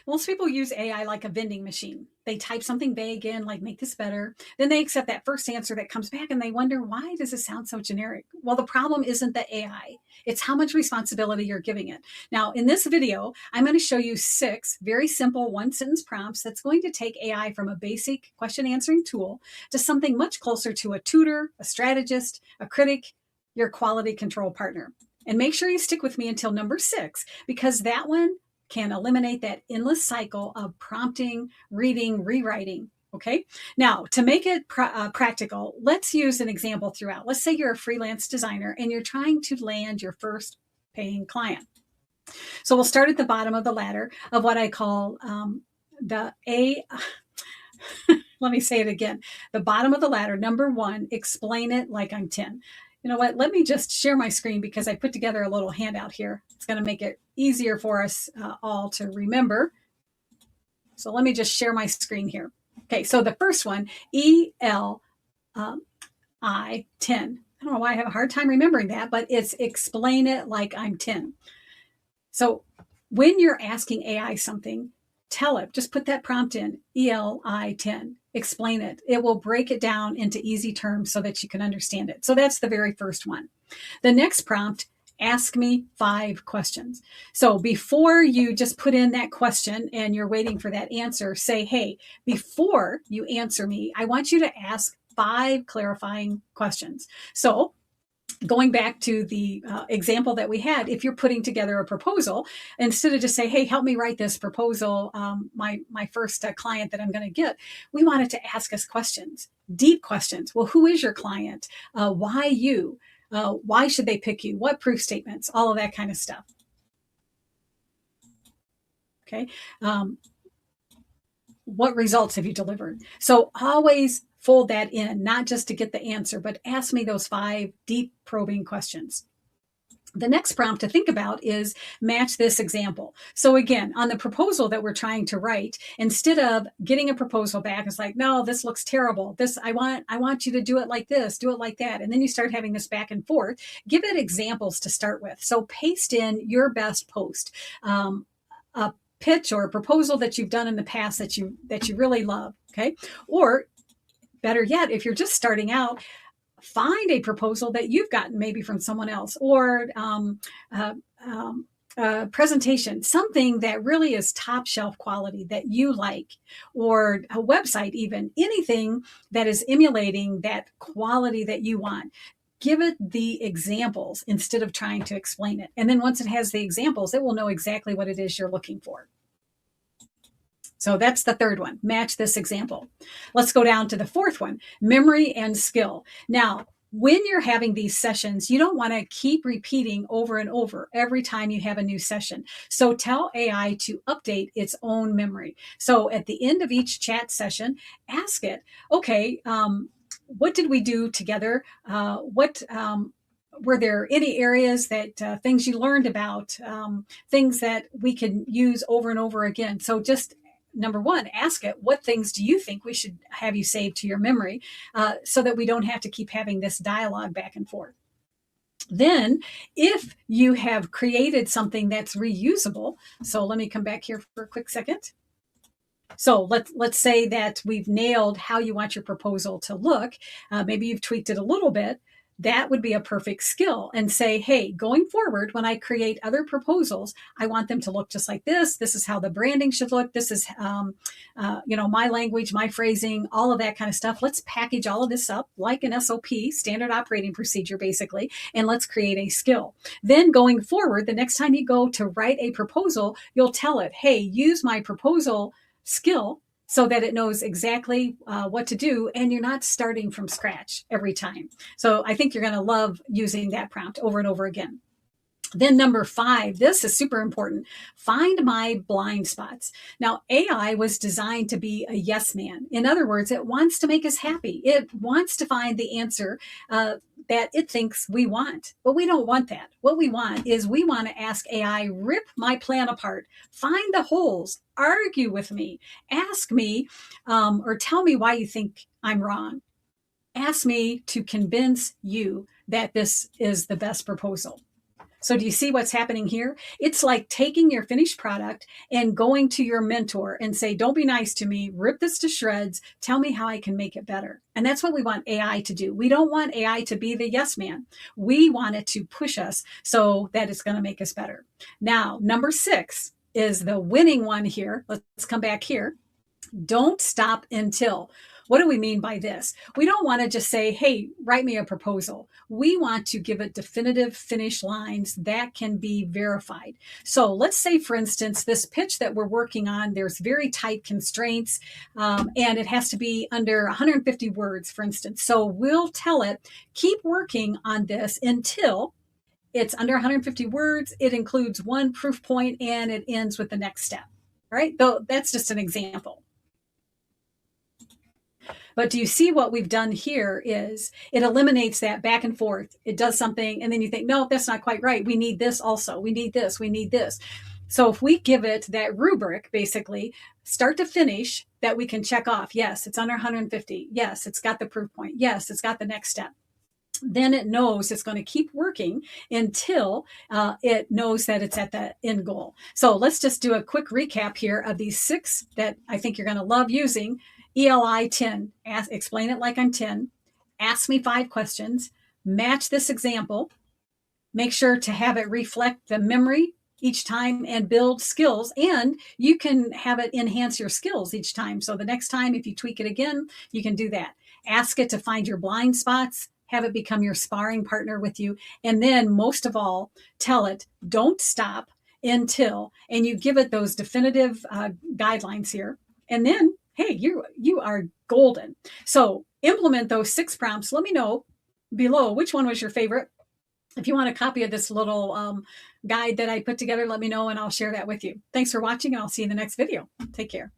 Most people use AI like a vending machine. They type something vague in, like make this better. Then they accept that first answer that comes back and they wonder, why does it sound so generic? Well, the problem isn't the AI. It's how much responsibility you're giving it. Now, in this video, I'm going to show you 6 very simple one-sentence prompts that's going to take AI from a basic question answering tool to something much closer to a tutor, a strategist, a critic, your quality control partner. And make sure you stick with me until number 6, because that one can eliminate that endless cycle of prompting, reading, rewriting. Okay. Now, to make it practical, let's use an example throughout. Let's say you're a freelance designer and you're trying to land your first paying client. So we'll start at the bottom of the ladder of what I call the A. Let me say it again. The bottom of the ladder, number 1, explain it like I'm 10. You know what? Let me just share my screen because I put together a little handout here. It's going to make it easier for us all to remember. So let me just share my screen here. Okay, so the first one, ELI 10. I don't know why I have a hard time remembering that, but it's explain it like I'm 10. So when you're asking AI something, tell it, just put that prompt in, ELI 10. Explain it. It will break it down into easy terms so that you can understand it. So that's the very first one. The next prompt, ask me 5 questions. So before you just put in that question and you're waiting for that answer, say, hey, before you answer me, I want you to ask 5 clarifying questions. So going back to the example that we had, if you're putting together a proposal, instead of just say, hey, help me write this proposal, my first client that I'm going to get, we wanted to ask us questions, deep questions. Well, who is your client? Why you? Why should they pick you? What proof statements? All of that kind of stuff. Okay. What results have you delivered? So always fold that in, not just to get the answer, but ask me those 5 deep probing questions. The next prompt to think about is match this example. So again, on the proposal that we're trying to write, instead of getting a proposal back, it's like, no, this looks terrible. I want you to do it like this, do it like that. And then you start having this back and forth. Give it examples to start with. So paste in your best post, a pitch or a proposal that you've done in the past that you really love. Okay. Or better yet, if you're just starting out, find a proposal that you've gotten maybe from someone else, or presentation, something that really is top shelf quality that you like, or a website, even anything that is emulating that quality that you want. Give it the examples instead of trying to explain it. And then once it has the examples, it will know exactly what it is you're looking for. So that's the third one, match this example. Let's go down to the fourth one, memory and skill. Now, when you're having these sessions, you don't want to keep repeating over and over every time you have a new session. So tell AI to update its own memory. So at the end of each chat session, ask it, okay, what did we do together? Were there any areas that things you learned about, things that we can use over and over again? So just number 1, ask it, what things do you think we should have you save to your memory, so that we don't have to keep having this dialogue back and forth. Then if you have created something that's reusable, so let me come back here for a quick second. So let's say that we've nailed how you want your proposal to look. Maybe you've tweaked it a little bit. That would be a perfect skill, and say, hey, going forward, when I create other proposals, I want them to look just like this. This is how the branding should look. This is, my language, my phrasing, all of that kind of stuff. Let's package all of this up like an SOP, standard operating procedure, basically, and let's create a skill. Then going forward, the next time you go to write a proposal, you'll tell it, hey, use my proposal skill so that it knows exactly what to do, and you're not starting from scratch every time. So I think you're going to love using that prompt over and over again. Then number 5, this is super important. Find my blind spots. Now, AI was designed to be a yes man. In other words, it wants to make us happy. It wants to find the answer that it thinks we want, but we don't want that. What we want is we want to ask AI, rip my plan apart, find the holes, argue with me, ask me, or tell me why you think I'm wrong. Ask me to convince you that this is the best proposal. So do you see what's happening here? It's like taking your finished product and going to your mentor and say, don't be nice to me, rip this to shreds, tell me how I can make it better. And that's what we want AI to do. We don't want AI to be the yes man. We want it to push us so that it's going to make us better. Now, number 6 is the winning one here. Let's come back here. Don't stop until. What do we mean by this? We don't want to just say, hey, write me a proposal. We want to give it definitive finish lines that can be verified. So let's say, for instance, this pitch that we're working on, there's very tight constraints, and it has to be under 150 words, for instance. So we'll tell it, keep working on this until it's under 150 words, it includes one proof point, and it ends with the next step, right? Though that's just an example. But do you see what we've done here is it eliminates that back and forth. It does something, and then you think, no, that's not quite right. We need this also. We need this. We need this. So if we give it that rubric, basically, start to finish, that we can check off, yes, it's under 150. Yes, it's got the proof point. Yes, it's got the next step. Then it knows it's going to keep working until it knows that it's at the end goal. So let's just do a quick recap here of these 6 that I think you're going to love using. ELI 10, explain it like I'm 10, ask me 5 questions, match this example, make sure to have it reflect the memory each time and build skills, and you can have it enhance your skills each time. So the next time, if you tweak it again, you can do that. Ask it to find your blind spots, have it become your sparring partner with you, and then most of all, tell it, don't stop until, and you give it those definitive guidelines here, and then hey, you are golden. So implement those 6 prompts. Let me know below which one was your favorite. If you want a copy of this little guide that I put together, let me know and I'll share that with you. Thanks for watching, and I'll see you in the next video. Take care.